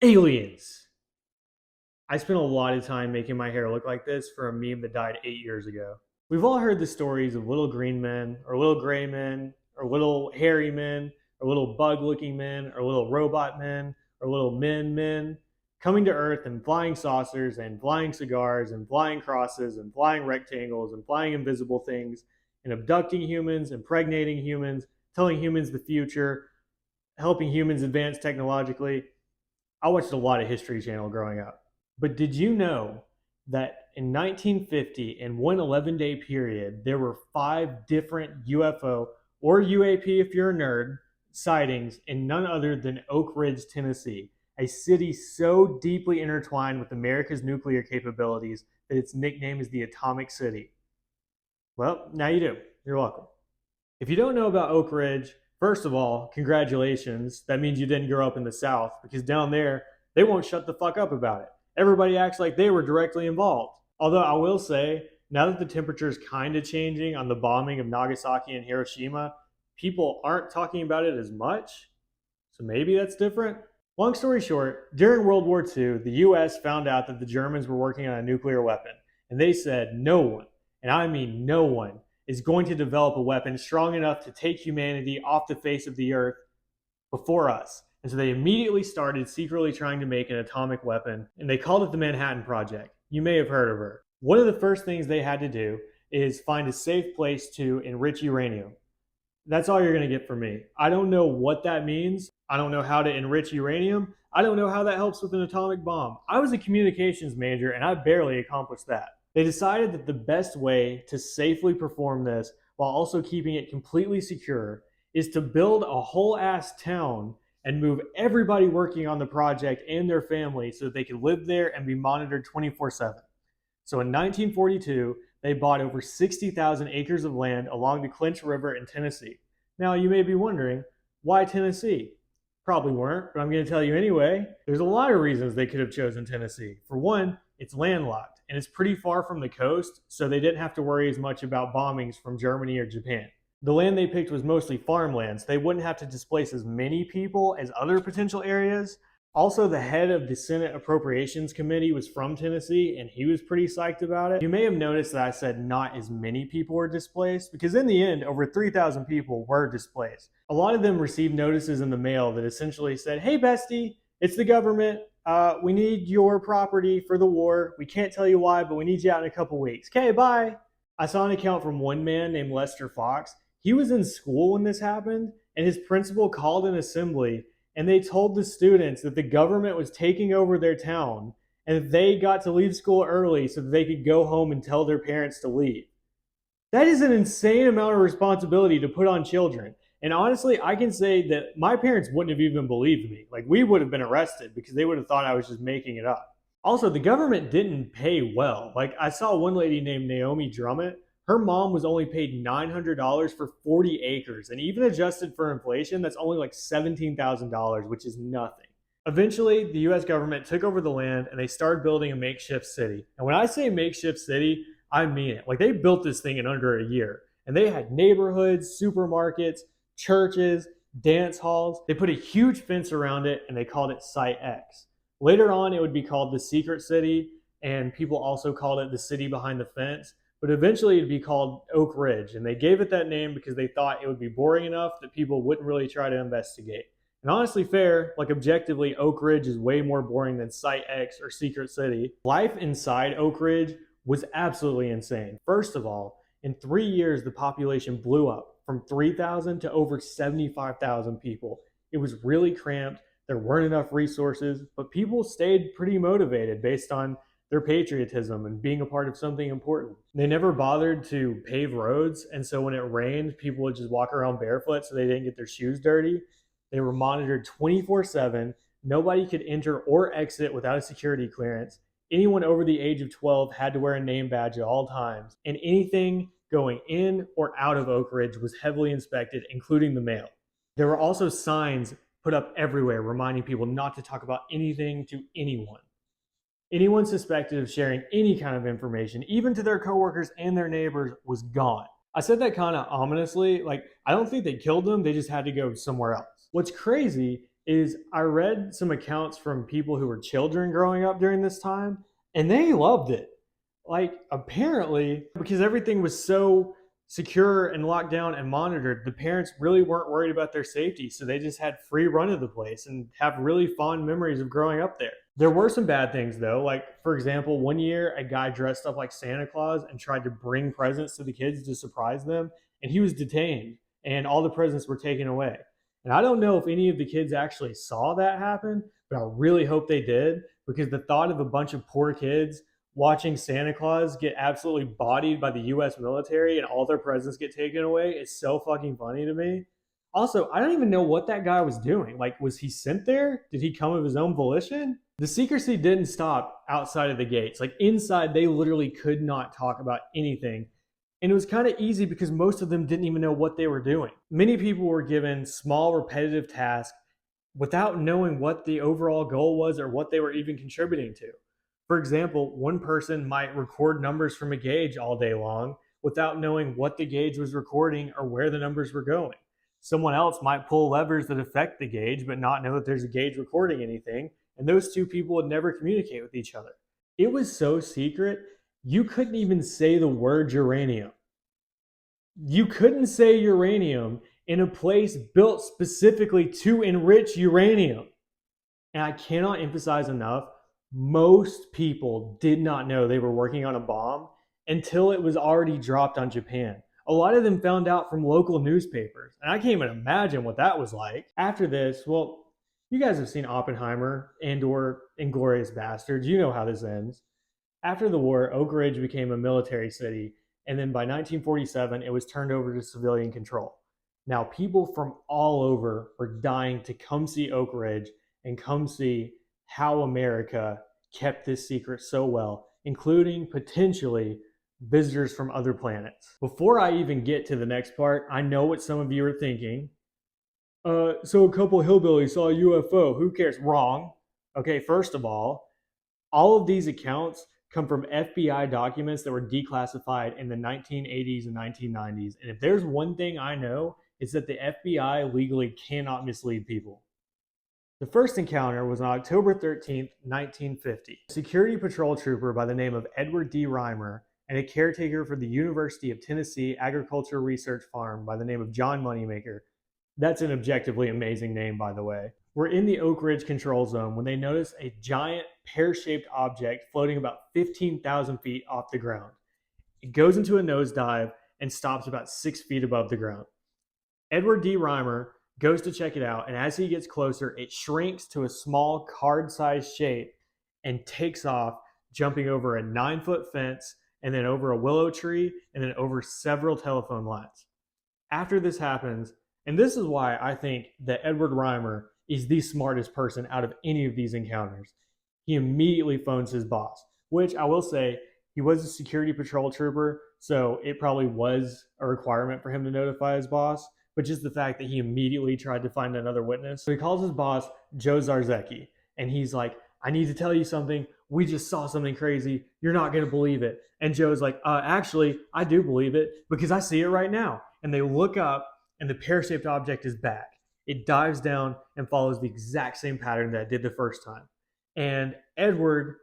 Aliens. I spent a lot of time making my hair look like this for a meme that died 8 years ago. We've all heard the stories of little green men, or little gray men, or little hairy men, or little bug looking men, or little robot men, or little men coming to Earth in flying saucers and flying cigars and flying crosses and flying rectangles and flying invisible things and abducting humans, impregnating humans, telling humans the future, helping humans advance technologically. I watched a lot of History Channel growing up. But did you know that in 1950, in one 11-day period, there were 5 different UFO or UAP, if you're a nerd, sightings in none other than Oak Ridge, Tennessee, a city so deeply intertwined with America's nuclear capabilities that its nickname is the Atomic City? Well, now you do. You're welcome. If you don't know about Oak Ridge, first of all, congratulations. That means you didn't grow up in the South, because down there, they won't shut the fuck up about it. Everybody acts like they were directly involved. Although I will say, now that the temperature is kind of changing on the bombing of Nagasaki and Hiroshima, people aren't talking about it as much. So maybe that's different. Long story short, during World War II, the US found out that the Germans were working on a nuclear weapon. And they said no one, and I mean no one, is going to develop a weapon strong enough to take humanity off the face of the earth before us. And so they immediately started secretly trying to make an atomic weapon, and they called it the Manhattan Project. You may have heard of her. One of the first things they had to do is find a safe place to enrich uranium. That's all you're going to get from me. I don't know what that means. I don't know how to enrich uranium. I don't know how that helps with an atomic bomb. I was a communications major and I barely accomplished that. They decided that the best way to safely perform this while also keeping it completely secure is to build a whole ass town and move everybody working on the project and their family so that they could live there and be monitored 24/7. So in 1942, they bought over 60,000 acres of land along the Clinch River in Tennessee. Now, you may be wondering, why Tennessee? Probably weren't, but I'm going to tell you anyway. There's a lot of reasons they could have chosen Tennessee. For one, it's landlocked and it's pretty far from the coast, so they didn't have to worry as much about bombings from Germany or Japan. The land they picked was mostly farmland, so they wouldn't have to displace as many people as other potential areas. Also, the head of the Senate Appropriations Committee was from Tennessee, and he was pretty psyched about it. You may have noticed that I said not as many people were displaced, because in the end, over 3,000 people were displaced. A lot of them received notices in the mail that essentially said, "Hey, bestie, it's the government. We need your property for the war. We can't tell you why, but we need you out in a couple weeks. Okay, bye." I saw an account from one man named Lester Fox. He was in school when this happened, and his principal called an assembly, and they told the students that the government was taking over their town and they got to leave school early so that they could go home and tell their parents to leave. That is an insane amount of responsibility to put on children. And honestly, I can say that my parents wouldn't have even believed me. Like, we would have been arrested because they would have thought I was just making it up. Also, the government didn't pay well. Like, I saw one lady named Naomi Drummond. Her mom was only paid $900 for 40 acres. And even adjusted for inflation, that's only like $17,000, which is nothing. Eventually, the US government took over the land and they started building a makeshift city. And when I say makeshift city, I mean it. Like, they built this thing in under a year. And they had neighborhoods, supermarkets, churches, dance halls. They put a huge fence around it and they called it Site X. Later on, it would be called the Secret City, and people also called it the city behind the fence. But eventually it'd be called Oak Ridge, and they gave it that name because they thought it would be boring enough that people wouldn't really try to investigate. And honestly fair, like objectively, Oak Ridge is way more boring than Site X or Secret City. Life inside Oak Ridge was absolutely insane. First of all, in 3 years, the population blew up from 3,000 to over 75,000 people. It was really cramped. There weren't enough resources, but people stayed pretty motivated based on their patriotism and being a part of something important. They never bothered to pave roads, and so when it rained, people would just walk around barefoot so they didn't get their shoes dirty. They were monitored 24/7. Nobody could enter or exit without a security clearance. Anyone over the age of 12 had to wear a name badge at all times, and anything going in or out of Oak Ridge was heavily inspected, including the mail. There were also signs put up everywhere reminding people not to talk about anything to anyone. Anyone suspected of sharing any kind of information, even to their coworkers and their neighbors, was gone. I said that kind of ominously. Like, I don't think they killed them, they just had to go somewhere else. What's crazy is I read some accounts from people who were children growing up during this time, and they loved it. Like, apparently, because everything was so secure and locked down and monitored, the parents really weren't worried about their safety. So they just had free run of the place and have really fond memories of growing up there. There were some bad things though. Like, for example, one year a guy dressed up like Santa Claus and tried to bring presents to the kids to surprise them, and he was detained and all the presents were taken away. And I don't know if any of the kids actually saw that happen, but I really hope they did, because the thought of a bunch of poor kids watching Santa Claus get absolutely bodied by the US military and all their presents get taken away is so fucking funny to me. Also, I don't even know what that guy was doing. Like, was he sent there? Did he come of his own volition? The secrecy didn't stop outside of the gates. Like, inside, they literally could not talk about anything. And it was kind of easy because most of them didn't even know what they were doing. Many people were given small, repetitive tasks without knowing what the overall goal was or what they were even contributing to. For example, one person might record numbers from a gauge all day long without knowing what the gauge was recording or where the numbers were going. Someone else might pull levers that affect the gauge but not know that there's a gauge recording anything, and those two people would never communicate with each other. It was so secret, you couldn't even say the word uranium. You couldn't say uranium in a place built specifically to enrich uranium. And I cannot emphasize enough, most people did not know they were working on a bomb until it was already dropped on Japan. A lot of them found out from local newspapers, and I can't even imagine what that was like. After this, well, you guys have seen Oppenheimer and/or Inglourious Basterds. You know how this ends. After the war, Oak Ridge became a military city, and then by 1947, it was turned over to civilian control. Now, people from all over were dying to come see Oak Ridge and come see how America kept this secret so well, including potentially visitors from other planets. Before I even get to the next part, I know what some of you are thinking. So a couple hillbillies saw a UFO. Who cares? Wrong. Okay, first of all of these accounts come from FBI documents that were declassified in the 1980s and 1990s. And if there's one thing I know, it's that the FBI legally cannot mislead people. The first encounter was on October 13th, 1950. A security patrol trooper by the name of Edward D. Reimer and a caretaker for the University of Tennessee Agricultural Research Farm by the name of John Moneymaker, that's an objectively amazing name, by the way, were in the Oak Ridge control zone when they noticed a giant pear-shaped object floating about 15,000 feet off the ground. It goes into a nosedive and stops about 6 feet above the ground. Edward D. Reimer goes to check it out, and as he gets closer, it shrinks to a small card-sized shape and takes off, jumping over a 9-foot fence and then over a willow tree and then over several telephone lines. After this happens, and this is why I think that Edward Reimer is the smartest person out of any of these encounters, he immediately phones his boss, which I will say, he was a security patrol trooper, so it probably was a requirement for him to notify his boss, but just the fact that he immediately tried to find another witness. So he calls his boss, Joe Zarzecki, and he's like, I need to tell you something. We just saw something crazy. You're not going to believe it. And Joe's like, actually, I do believe it because I see it right now. And they look up, and the pear-shaped object is back. It dives down and follows the exact same pattern that it did the first time. And Edward,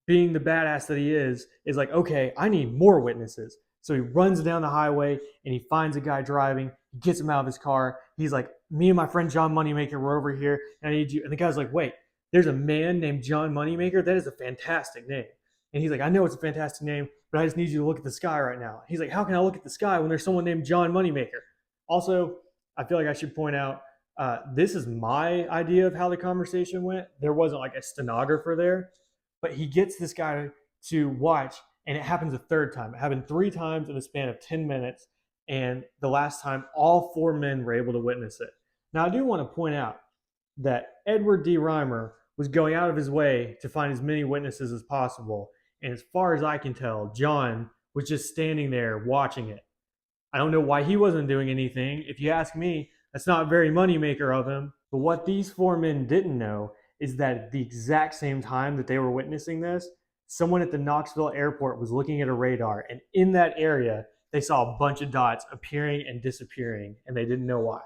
being the badass that he is like, okay, I need more witnesses. So he runs down the highway and he finds a guy driving. He gets him out of his car. He's like, me and my friend John Moneymaker were over here, and I need you. And the guy's like, wait, there's a man named John Moneymaker? That is a fantastic name. And he's like, I know it's a fantastic name, but I just need you to look at the sky right now. He's like, how can I look at the sky when there's someone named John Moneymaker? Also, I feel like I should point out, this is my idea of how the conversation went. There wasn't like a stenographer there, but he gets this guy to watch, and it happens a third time. It happened 3 times in the span of 10 minutes, and the last time, all 4 men were able to witness it. Now, I do want to point out that Edward D. Reimer was going out of his way to find as many witnesses as possible, and as far as I can tell, John was just standing there watching it. I don't know why he wasn't doing anything. If you ask me, that's not very moneymaker of him. But what these 4 men didn't know is that at the exact same time that they were witnessing this, someone at the Knoxville airport was looking at a radar, and in that area, they saw a bunch of dots appearing and disappearing, and they didn't know why.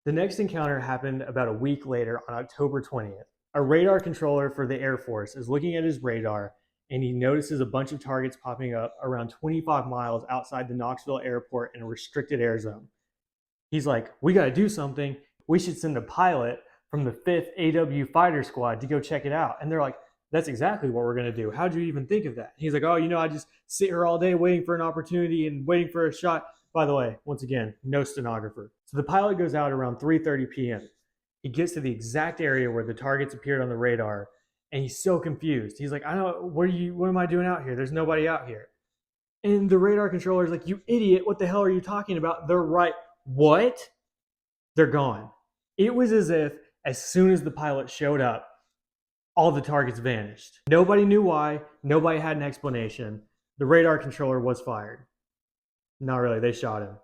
The next encounter happened about a week later on October 20th. A radar controller for the Air Force is looking at his radar and he notices a bunch of targets popping up around 25 miles outside the Knoxville airport in a restricted air zone. He's like, we got to do something. We should send a pilot from the 5th AW Fighter Squad to go check it out. And they're like, that's exactly what we're going to do. How'd you even think of that? He's like, oh, I just sit here all day waiting for an opportunity and waiting for a shot. By the way, once again, no stenographer. So the pilot goes out around 3:30 p.m. He gets to the exact area where the targets appeared on the radar, and he's so confused. He's like, I don't, what am I doing out here? There's nobody out here. And the radar controller is like, you idiot, what the hell are you talking about? They're right. What? They're gone. It was as if as soon as the pilot showed up, all the targets vanished. Nobody knew why. Nobody had an explanation. The radar controller was fired. Not really. They shot him.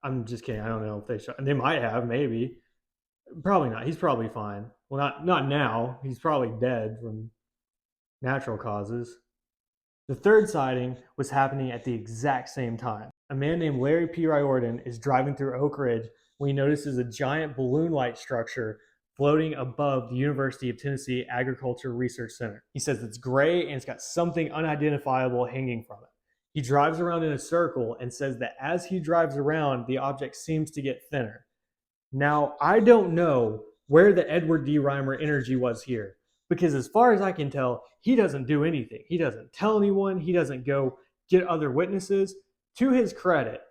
I'm just kidding. I don't know if they shot him. They might have, maybe. Probably not. He's probably fine. Well, not now. He's probably dead from natural causes. The third sighting was happening at the exact same time. A man named Larry P. Riordan is driving through Oak Ridge when he notices a giant balloon-like structure floating above the University of Tennessee Agriculture Research Center. He says it's gray and it's got something unidentifiable hanging from it. He drives around in a circle and says that as he drives around, the object seems to get thinner. Now, I don't know where the Edward D. Reimer energy was here, because as far as I can tell, he doesn't do anything. He doesn't tell anyone. He doesn't go get other witnesses. To his credit,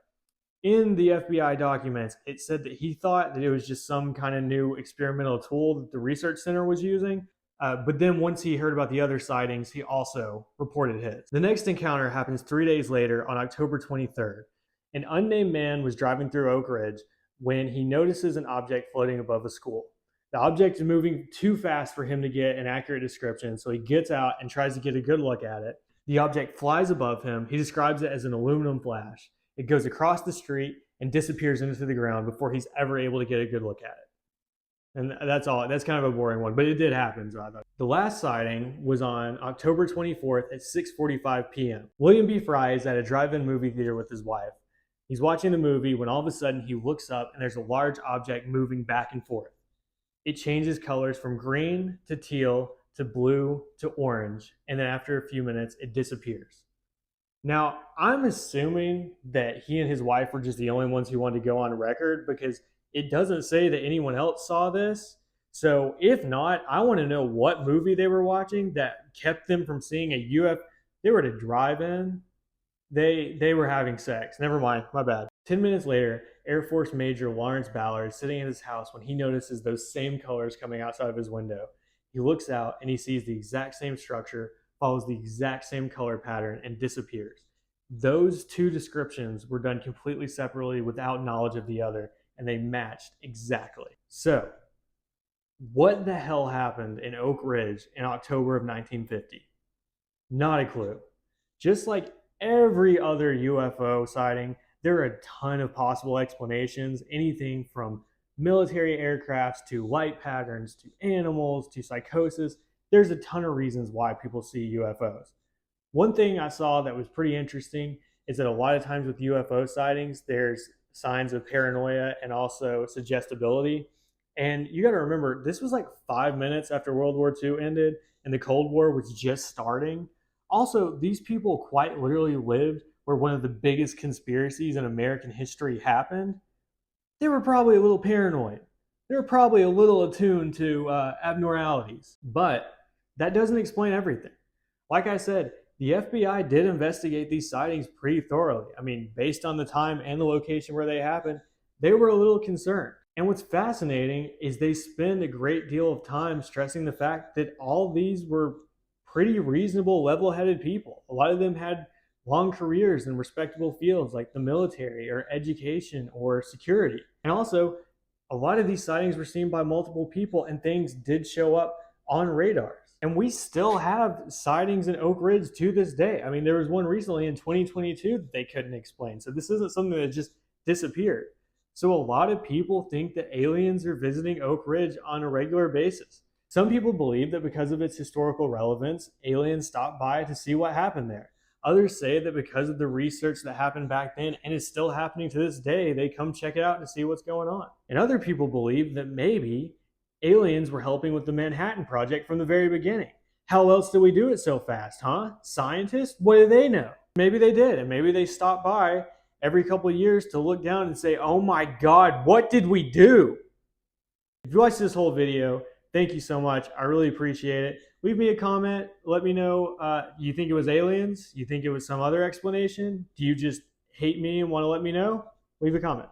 in the FBI documents, it said that he thought that it was just some kind of new experimental tool that the research center was using. But then once he heard about the other sightings, he also reported his. The next encounter happens 3 days later on October 23rd. An unnamed man was driving through Oak Ridge when he notices an object floating above a school. The object is moving too fast for him to get an accurate description, so he gets out and tries to get a good look at it. The object flies above him. He describes it as an aluminum flash. It goes across the street and disappears into the ground before he's ever able to get a good look at it. And that's all. That's kind of a boring one, but it did happen. So I thought. The last sighting was on October 24th at 6:45 p.m. William B. Fry is at a drive-in movie theater with his wife. He's watching the movie when all of a sudden he looks up and there's a large object moving back and forth. It changes colors from green to teal to blue to orange, and then after a few minutes, it disappears. Now, I'm assuming that he and his wife were just the only ones who wanted to go on record, because it doesn't say that anyone else saw this. So if not, I want to know what movie they were watching that kept them from seeing a UFO. They were at a drive-in. They were having sex. Never mind, my bad. 10 minutes later, Air Force Major Lawrence Ballard is sitting in his house when he notices those same colors coming outside of his window. He looks out and he sees the exact same structure, follows the exact same color pattern, and disappears. Those two descriptions were done completely separately without knowledge of the other, and they matched exactly. So, what the hell happened in Oak Ridge in October of 1950? Not a clue. Just like every other UFO sighting, there are a ton of possible explanations, anything from military aircrafts to light patterns to animals to psychosis. There's a ton of reasons why people see UFOs. One thing I saw that was pretty interesting is that a lot of times with UFO sightings, there's signs of paranoia and also suggestibility. And you got to remember, this was like 5 minutes after World War II ended and the Cold War was just starting. Also, these people quite literally lived where one of the biggest conspiracies in American history happened. They were probably a little paranoid. They were probably a little attuned to abnormalities. But that doesn't explain everything. Like I said, the FBI did investigate these sightings pretty thoroughly. I mean, based on the time and the location where they happened, they were a little concerned. And what's fascinating is they spend a great deal of time stressing the fact that all these were pretty reasonable, level-headed people. A lot of them had long careers in respectable fields like the military or education or security. And also, a lot of these sightings were seen by multiple people and things did show up on radars. And we still have sightings in Oak Ridge to this day. I mean, there was one recently in 2022 that they couldn't explain. So this isn't something that just disappeared. So a lot of people think that aliens are visiting Oak Ridge on a regular basis. Some people believe that because of its historical relevance, aliens stopped by to see what happened there. Others say that because of the research that happened back then and is still happening to this day, they come check it out to see what's going on. And other people believe that maybe aliens were helping with the Manhattan Project from the very beginning. How else did we do it so fast, huh? Scientists? What do they know? Maybe they did, and maybe they stopped by every couple of years to look down and say, oh my God, what did we do? If you watched this whole video, thank you so much. I really appreciate it. Leave me a comment. Let me know, you think it was aliens? You think it was some other explanation? Do you just hate me and want to let me know? Leave a comment.